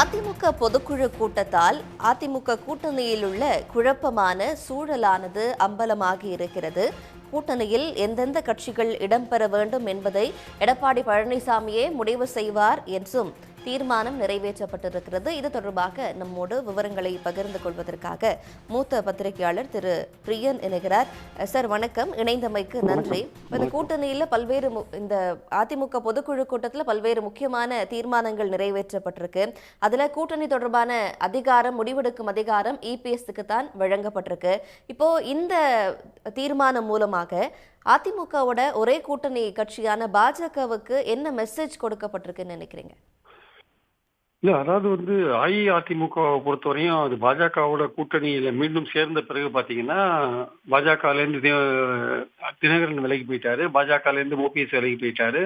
அதிமுக பொதுக்குழு கூட்டத்தால் அதிமுக கூட்டணியில் உள்ள குழப்பமான சூழலானது அம்பலமாகி இருக்கிறது. கூட்டணியில் எந்தெந்த கட்சிகள் இடம்பெற வேண்டும் என்பதை எடப்பாடி பழனிசாமியே முடிவு செய்வார் என்றும் தீர்மானம் நிறைவேற்றப்பட்டிருக்கிறது. இது தொடர்பாக நம்மோடு விவரங்களை பகிர்ந்து கொள்வதற்காக மூத்த பத்திரிகையாளர் திரு பிரியன் இணைகிறார். சார் வணக்கம், இணைந்தமைக்கு நன்றி. இந்த கூட்டணியில் பல்வேறு இந்த அதிமுக பொதுக்குழு கூட்டத்தில் பல்வேறு முக்கியமான தீர்மானங்கள் நிறைவேற்றப்பட்டிருக்கு. அதுல கூட்டணி தொடர்பான அதிகாரம், முடிவெடுக்கும் அதிகாரம் இபிஎஸ்க்கு தான் வழங்கப்பட்டிருக்கு. இப்போ இந்த தீர்மானம் மூலமாக அதிமுகவோட ஒரே கூட்டணி கட்சியான பாஜகவுக்கு என்ன மெசேஜ் கொடுக்கப்பட்டிருக்குன்னு நினைக்கிறீங்க? இல்ல, அதாவது அஇஅதிமுகவை பொறுத்தவரையும் அது பாஜகவோட கூட்டணியில மீண்டும் சேர்ந்த பிறகு பாத்தீங்கன்னா பாஜகலேருந்து தினகரன் விலகி போயிட்டாரு, பாஜகலேருந்து ஓபிஎஸ் விலகி போயிட்டாரு,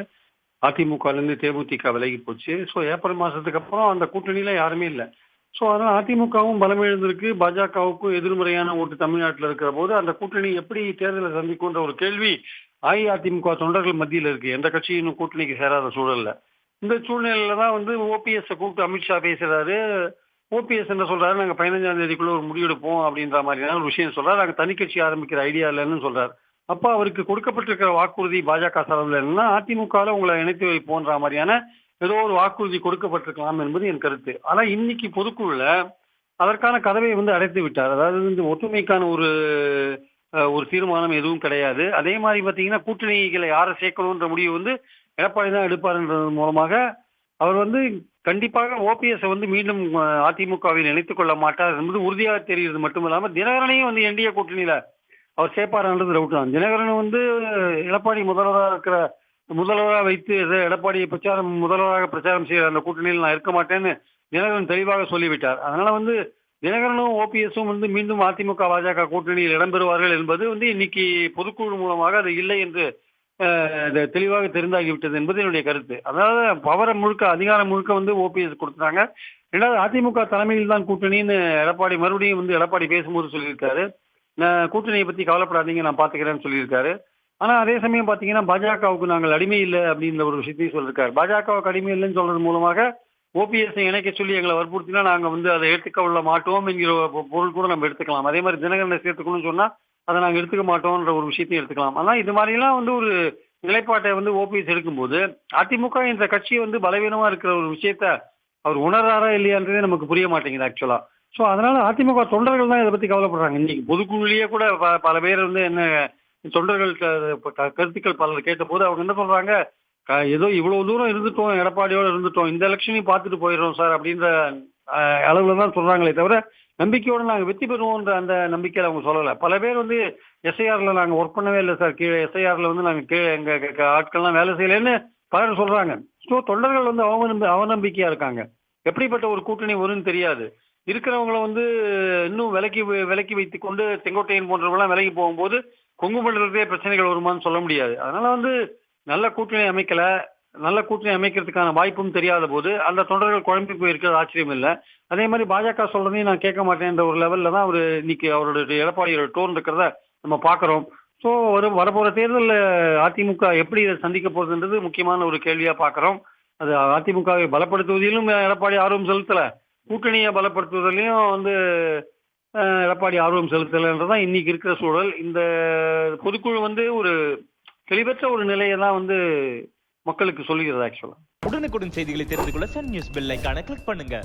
அதிமுகலேருந்து தேமுதிக விலகி போச்சு. ஸோ ஏப்ரல் மாசத்துக்கு அப்புறம் அந்த கூட்டணியில யாருமே இல்லை. ஸோ அதனால அதிமுகவும் பலமிழந்திருக்கு, பாஜகவுக்கும் எதிர்மறையான ஓட்டு தமிழ்நாட்டில் இருக்கிற போது அந்த கூட்டணி எப்படி தேர்தலை சந்திக்கும்ன்ற ஒரு கேள்வி அஇஅதிமுக தொண்டர்கள் மத்தியில் இருக்கு. எந்த கட்சியும் கூட்டணிக்கு சேராத சூழல்ல இந்த சூழ்நிலையில தான் ஓபிஎஸ் கூப்பிட்டு அமித்ஷா பேசுறாரு. ஓபிஎஸ் என்ன சொல்றாரு, நாங்க 15ஆம் தேதிக்குள்ள ஒரு முடிவெடுப்போம் அப்படின்ற மாதிரியான ஒரு விஷயம் சொல்றாரு. நாங்க தனி கட்சி ஆரம்பிக்கிற ஐடியா இல்லைன்னு சொல்றாரு. அப்ப அவருக்கு கொடுக்கப்பட்டிருக்கிற வாக்குறுதி பாஜக சார்பில் என்னன்னா அதிமுகவில் உங்களை இணைத்து வைப்போன்ற மாதிரியான ஏதோ ஒரு வாக்குறுதி கொடுக்கப்பட்டிருக்கலாம் என்பது என் கருத்து. ஆனா இன்னைக்கு பொதுக்குழுல அதற்கான கதவை அடைத்து விட்டார். அதாவது இந்த ஒற்றுமைக்கான ஒரு தீர்மானம் எதுவும் கிடையாது. அதே மாதிரி பாத்தீங்கன்னா கூட்டணிகளை யாரை சேர்க்கணும்ன்ற முடிவு எடப்பாடி தான் எடுப்பாருன்றது மூலமாக அவர் கண்டிப்பாக ஓபிஎஸ் மீண்டும் அதிமுகவில் இணைத்துக் கொள்ள மாட்டார் என்பது உறுதியாக தெரிகிறது. மட்டுமில்லாம தினகரனையும் என்டிஏ கூட்டணியில அவர் சேர்ப்பாருன்றது டவுட் தான். தினகரன் எடப்பாடி முதல்வராக வைத்து எடப்பாடியை முதல்வராக பிரச்சாரம் செய்யற அந்த கூட்டணியில் நான் இருக்க மாட்டேன்னு தினகரன் தெளிவாக சொல்லிவிட்டார். அதனால தினகரனும் ஓபிஎஸும் மீண்டும் அதிமுக பாஜக கூட்டணியில் இடம்பெறுவார்கள் என்பது இன்னைக்கு பொதுக்குழு மூலமாக அது இல்லை என்று தெளிவாக தெரிந்தாகிவிட்டது என்பது என்னுடைய கருத்து. அதாவது பவரை முழுக்க, அதிகாரம் முழுக்க ஓபிஎஸ் கொடுத்துட்டாங்க. ரெண்டாவது அதிமுக தலைமையில் தான் கூட்டணின்னு எடப்பாடி மறுபடியும் எடப்பாடி பேசும்போது சொல்லியிருக்காரு. கூட்டணியை பத்தி கவலைப்படாதீங்க, நான் பாத்துக்கிறேன்னு சொல்லியிருக்காரு. ஆனா அதே சமயம் பாத்தீங்கன்னா பாஜகவுக்கு நாங்கள் அடிமை இல்லை அப்படின்ற ஒரு விஷயத்தையும் சொல்லியிருக்காரு. பாஜகவுக்கு அடிமை இல்லைன்னு சொல்றது மூலமாக ஓபிஎஸ் இணைக்க சொல்லி எங்களை வற்புறுத்தினா நாங்க அதை எடுத்துக்கொள்ள மாட்டோம் என்கிற பொருள் கூட நம்ம எடுத்துக்கலாம். அதே மாதிரி தினகரனை சேர்த்துக்கணும்னு சொன்னா அதை நாங்கள் எடுத்துக்க மாட்டோம்ன்ற ஒரு விஷயத்தையும் எடுத்துக்கலாம். ஆனா இது மாதிரிலாம் ஒரு நிலைப்பாட்டை ஓபிஎஸ் எடுக்கும்போது அதிமுக என்ற கட்சி பலவீனமா இருக்கிற ஒரு விஷயத்த அவர் உணர்றாரா இல்லையான்றதே நமக்கு புரிய மாட்டேங்குது ஆக்சுவலா. ஸோ அதனால அதிமுக தொண்டர்கள் தான் இதை பத்தி கவலைப்படுறாங்க. இன்னைக்கு பொதுக்குழுலேயே கூட பல பேர் என்ன தொண்டர்கள் கருத்துக்கள் பலர் கேட்ட போது அவங்க என்ன சொல்றாங்க, ஏதோ இவ்வளவு தூரம் இருந்துட்டோம், எடப்பாடியோட இருந்துட்டோம், இந்த எலெக்ஷனையும் பார்த்துட்டு போயிடுறோம் சார் அப்படின்ற அளவுல தான் சொல்றாங்களே தவிர நம்பிக்கையோட நாங்கள் வெற்றி பெறுவோம்ன்ற அந்த நம்பிக்கையில அவங்க சொல்லலை. பல பேர் எஸ்ஐஆர்ல நாங்கள் ஒர்க் பண்ணவே இல்லை சார், கீழே எஸ்ஐஆர்ல நாங்கள் கீழே எங்க ஆட்கள்லாம் வேலை செய்யலைன்னு பலர் சொல்றாங்க. ஸோ தொண்டர்கள் அவநம்பிக்கையா இருக்காங்க. எப்படிப்பட்ட ஒரு கூட்டணி வரும்னு தெரியாது. இருக்கிறவங்களை இன்னும் விலக்கி வைத்துக் கொண்டு செங்கோட்டையன் போன்றவங்களாம் விலகி போகும்போது கொங்கு மண்டலத்திலே பிரச்சனைகள் வருமானு சொல்ல முடியாது. அதனால நல்ல கூட்டணி அமைக்கல, நல்ல கூட்டணி அமைக்கிறதுக்கான வாய்ப்பும் தெரியாத போது அந்த தொண்டர்கள் குழம்பி போயிருக்கிறது ஆச்சரியம் இல்லை. அதே மாதிரி பாஜக சொல்றதையும் நான் கேட்க மாட்டேன்ற ஒரு லெவல்ல தான் இன்னைக்கு அவருடைய எடப்பாடியோட டோன் இருக்கிறத நம்ம பாக்குறோம். ஸோ வரப்போற தேர்தலில் அதிமுக எப்படி இதை சந்திக்க போகுதுன்றது முக்கியமான ஒரு கேள்வியா பாக்குறோம். அது அதிமுகவை பலப்படுத்துவதிலும் எடப்பாடி ஆர்வம் செலுத்தல, கூட்டணியை பலப்படுத்துவதிலையும் எடப்பாடி ஆர்வம் செலுத்தலைன்றதான் இன்னைக்கு இருக்கிற சூழல். இந்த பொதுக்குழு ஒரு தெளிவற்ற ஒரு நிலையை தான் மக்களுக்கு சொல்லுகிறது ஆக்சுவலா. உடனுக்குடன் செய்திகளை தெரிந்து கொள்ள சன் நியூஸ் பெல் ஐகானை கிளிக் பண்ணுங்க.